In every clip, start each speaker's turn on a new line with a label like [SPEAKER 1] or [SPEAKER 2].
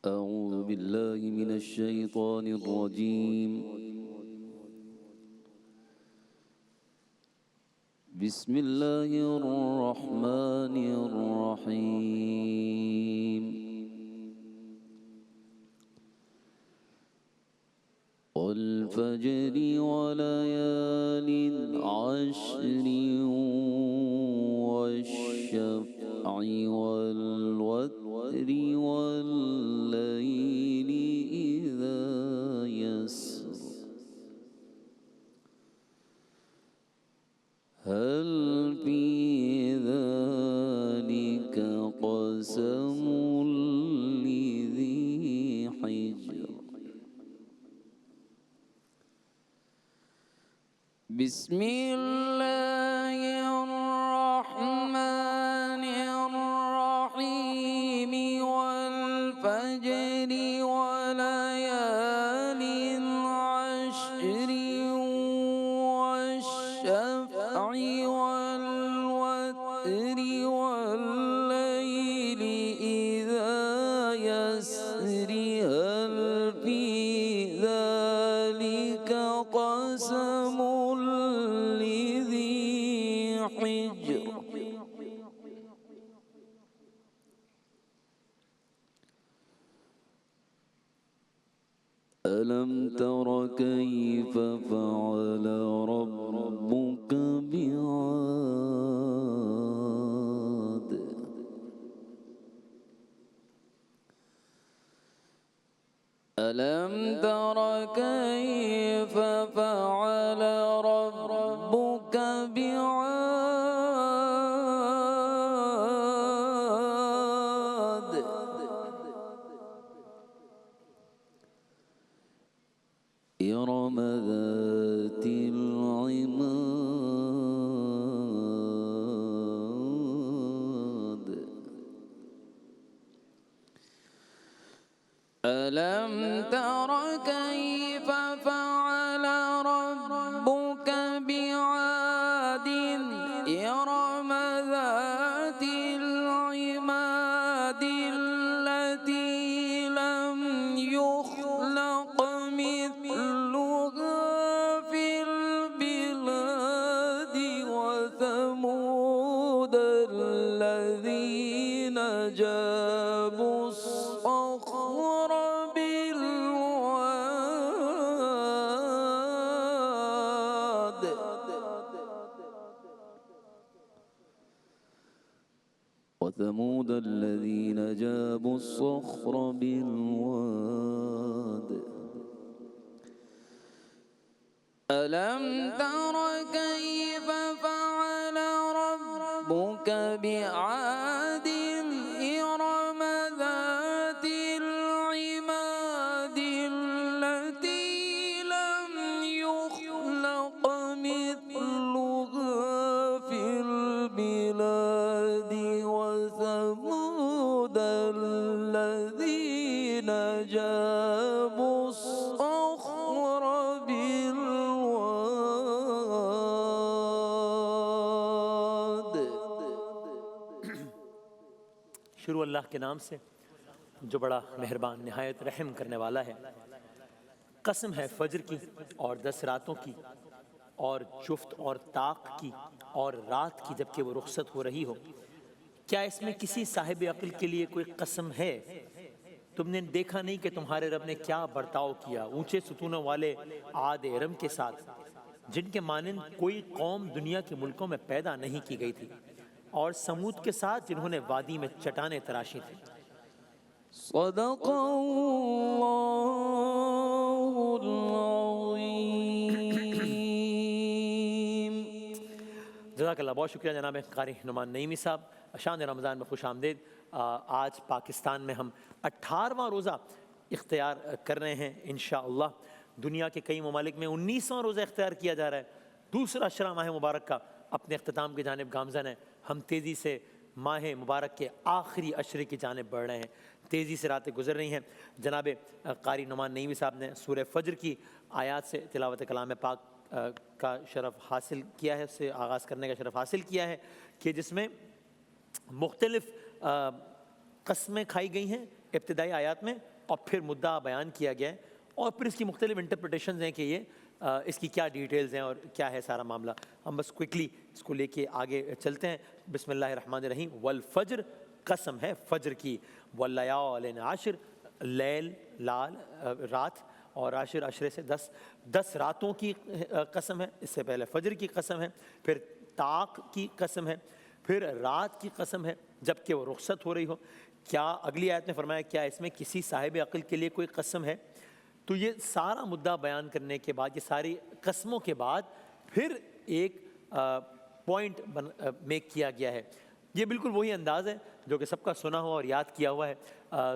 [SPEAKER 1] أعوذ بالله من الشيطان الرجيم. بسم الله الرحمن الرحيم. والفجر وليال عشر والشفع والوتر والليل إذا يسر هل في ذلك قسم لذي حجر. بسم الله الرحمن الرحيم. والفجر وليال عشر والشفع والوتر والليل إذا يسر هل في ذلك قسم لذي حجر. ألم تر كيف فعل ربك بعاد. ألم تر كيف فعل ربك بعاد. إرم ذات العماد. ألم تر كيف فعل ربك بعاد. إرم ذات العماد التي لم يخلق مثلها في البلاد. وثمود الذين جابوا الصخر بالواد. وثمود الذين جابوا الصخر بالواد. ألم تر كيف فعل ربك بعاد. إرم ذات العماد التي لم يخلق مثلها في البلاد. وثمود الذين جابوا الصخر بالواد.
[SPEAKER 2] شروع اللہ کے نام سے جو بڑا مہربان نہایت رحم کرنے والا ہے۔ قسم ہے فجر کی اور 10 راتوں کی اور جفت اور طاق کی اور رات کی جبکہ وہ رخصت ہو رہی ہو۔ کیا اس میں کسی صاحب عقل کے لیے کوئی قسم ہے؟ تم نے دیکھا نہیں کہ تمہارے رب نے کیا برتاؤ کیا اونچے ستونوں والے عاد ارم کے ساتھ، جن کے مانند کوئی قوم دنیا کے ملکوں میں پیدا نہیں کی گئی تھی، اور سمود کے ساتھ جنہوں نے وادی میں چٹانیں تراشی تھیں۔
[SPEAKER 1] صدق اللہ العظیم۔
[SPEAKER 2] جزاک اللہ، بہت شکریہ جناب قاری نعمان نعیمی صاحب۔ شان رمضان میں خوش آمدید۔ آج پاکستان میں ہم 18واں روزہ اختیار کر رہے ہیں انشاءاللہ۔ دنیا کے کئی ممالک میں 19واں روزہ اختیار کیا جا رہا ہے۔ دوسرا اشرا ماہ مبارک کا اپنے اختتام کی جانب گامزن ہے۔ ہم تیزی سے ماہ مبارک کے آخری عشرے کی جانب بڑھ رہے ہیں، تیزی سے راتیں گزر رہی ہیں۔ جناب قاری نعمان نعیمی صاحب نے سورہ فجر کی آیات سے تلاوت کلام پاک کا شرف حاصل کیا ہے، اس سے آغاز کرنے کا شرف حاصل کیا ہے کہ جس میں مختلف قسمیں کھائی گئی ہیں، ابتدائی آیات میں اور پھر مدعا بیان کیا گیا ہے اور پھر اس کی مختلف انٹرپریٹیشنز ہیں کہ یہ اس کی کیا ڈیٹیلز ہیں اور کیا ہے سارا معاملہ. ہم بس کوئکلی اس کو لے کے آگے چلتے ہیں. بسم اللہ الرحمن الرحیم. والفجر قسم ہے فجر کی. واللیال عشر لیل لال رات اور عشر عشرے سے 10 راتوں کی قسم ہے. اس سے پہلے فجر کی قسم ہے, پھر طاق کی قسم ہے, پھر رات کی قسم ہے جب کہ وہ رخصت ہو رہی ہو. کیا اگلی آیت میں فرمایا کیا اس میں کسی صاحب عقل کے لیے کوئی قسم ہے؟ تو یہ سارا مدعا بیان کرنے کے بعد, یہ ساری قسموں کے بعد پھر ایک پوائنٹ میک کیا گیا ہے. یہ بالکل وہی انداز ہے جو کہ سب کا سنا ہوا اور یاد کیا ہوا ہے.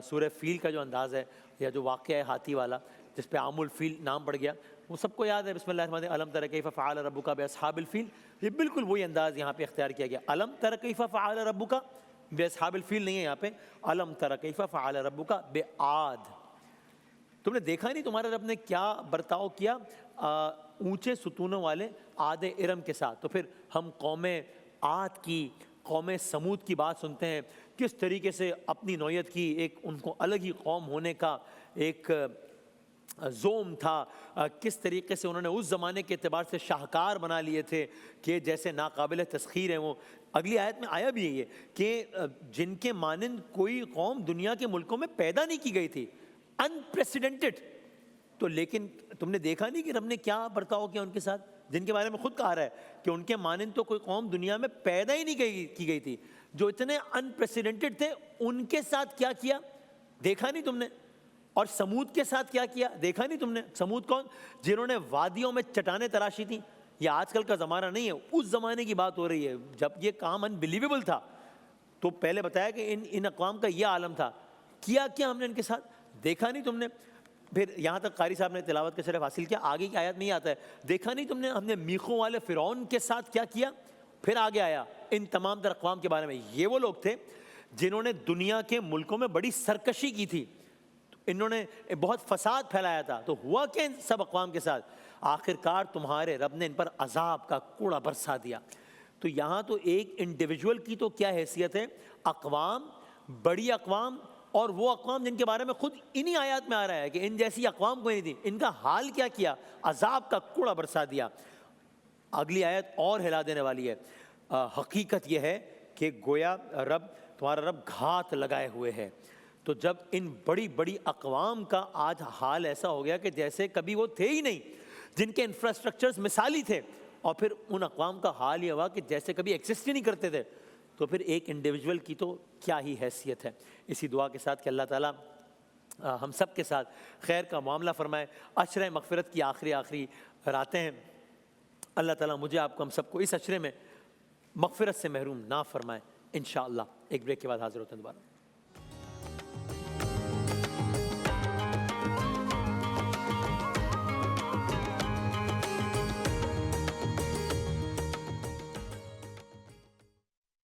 [SPEAKER 2] سورہ فیل کا جو انداز ہے یا جو واقعہ ہے ہاتھی والا جس پہ عام الفیل نام پڑ گیا, وہ سب کو یاد ہے. بسم اللہ الرحمن الرحیم. الم تر کیف فعل ربک باصحاب الفیل. یہ بالکل وہی انداز یہاں پہ اختیار کیا گیا. الم تر کیف فعل ربک باصحاب الفیل نہیں ہے یہاں پہ, الم تر کیف فعل ربک بعاد. تم نے دیکھا نہیں تمہارے رب نے کیا برتاؤ کیا اونچے ستونوں والے عاد ارم کے ساتھ. تو پھر ہم قوم عاد کی, قوم سمود کی بات سنتے ہیں, کس طریقے سے اپنی نوعیت کی ایک ان کو الگ ہی قوم ہونے کا ایک زوم تھا, کس طریقے سے انہوں نے اس زمانے کے اعتبار سے شاہکار بنا لیے تھے کہ جیسے ناقابل تسخیر ہیں وہ. اگلی آیت میں آیا بھی ہے یہ کہ جن کے مانند کوئی قوم دنیا کے ملکوں میں پیدا نہیں کی گئی تھی, انپریسیڈنٹڈ. تو لیکن تم نے دیکھا نہیں کہ رب نے کیا برتاؤ کیا ان کے ساتھ, جن کے بارے میں خود کہا رہا ہے کہ ان کے مانند تو کوئی قوم دنیا میں پیدا ہی نہیں کی گئی تھی. جو اتنے انپریسیڈنٹڈ تھے ان کے ساتھ کیا کیا دیکھا نہیں تم نے. اور سمود کے ساتھ کیا کیا دیکھا نہیں تم نے. سمود کون؟ جنہوں نے وادیوں میں چٹانیں تراشی تھیں. یہ آج کل کا زمانہ نہیں ہے, اس زمانے کی بات ہو رہی ہے جب یہ کام انبلیویبل تھا. تو پہلے بتایا کہ ان اقوام کا یہ عالم تھا. کیا کیا ہم نے ان کے ساتھ دیکھا نہیں تم نے. پھر یہاں تک قاری صاحب نے تلاوت کا شرف حاصل کیا. آگے کی آیت میں یہ آتا ہے دیکھا نہیں تم نے ہم نے میخوں والے فرعون کے ساتھ کیا کیا. پھر آگے آیا ان تمام تر اقوام کے بارے میں. یہ وہ لوگ تھے جنہوں نے دنیا کے ملکوں میں بڑی سرکشی کی تھی, انہوں نے بہت فساد پھیلایا تھا. تو ہوا کہ ان سب اقوام کے ساتھ آخرکار تمہارے رب نے ان پر عذاب کا کوڑا برسا دیا. تو یہاں تو ایک انڈیویجول کی تو کیا حیثیت ہے, اقوام, بڑی اقوام, اور وہ اقوام جن کے بارے میں خود انہی آیات میں آ رہا ہے کہ ان جیسی اقوام کوئی نہیں تھی, ان کا حال کیا کیا, عذاب کا کوڑا برسا دیا. اگلی آیت اور ہلا دینے والی ہے. حقیقت یہ ہے کہ گویا رب, تمہارا رب گھات لگائے ہوئے ہے. تو جب ان بڑی بڑی اقوام کا آج حال ایسا ہو گیا کہ جیسے کبھی وہ تھے ہی نہیں, جن کے انفراسٹرکچرز مثالی تھے, اور پھر ان اقوام کا حال یہ ہوا کہ جیسے کبھی ایکزسٹ ہی نہیں کرتے تھے, تو پھر ایک انڈیویجول کی تو کیا ہی حیثیت ہے. اسی دعا کے ساتھ کہ اللہ تعالیٰ ہم سب کے ساتھ خیر کا معاملہ فرمائے. عشرہ مغفرت کی آخری راتیں ہیں. اللہ تعالیٰ مجھے آپ کو ہم سب کو اس عشرے میں مغفرت سے محروم نہ فرمائے انشاءاللہ. ایک بریک کے بعد حاضر ہوتے ہیں دوبارہ.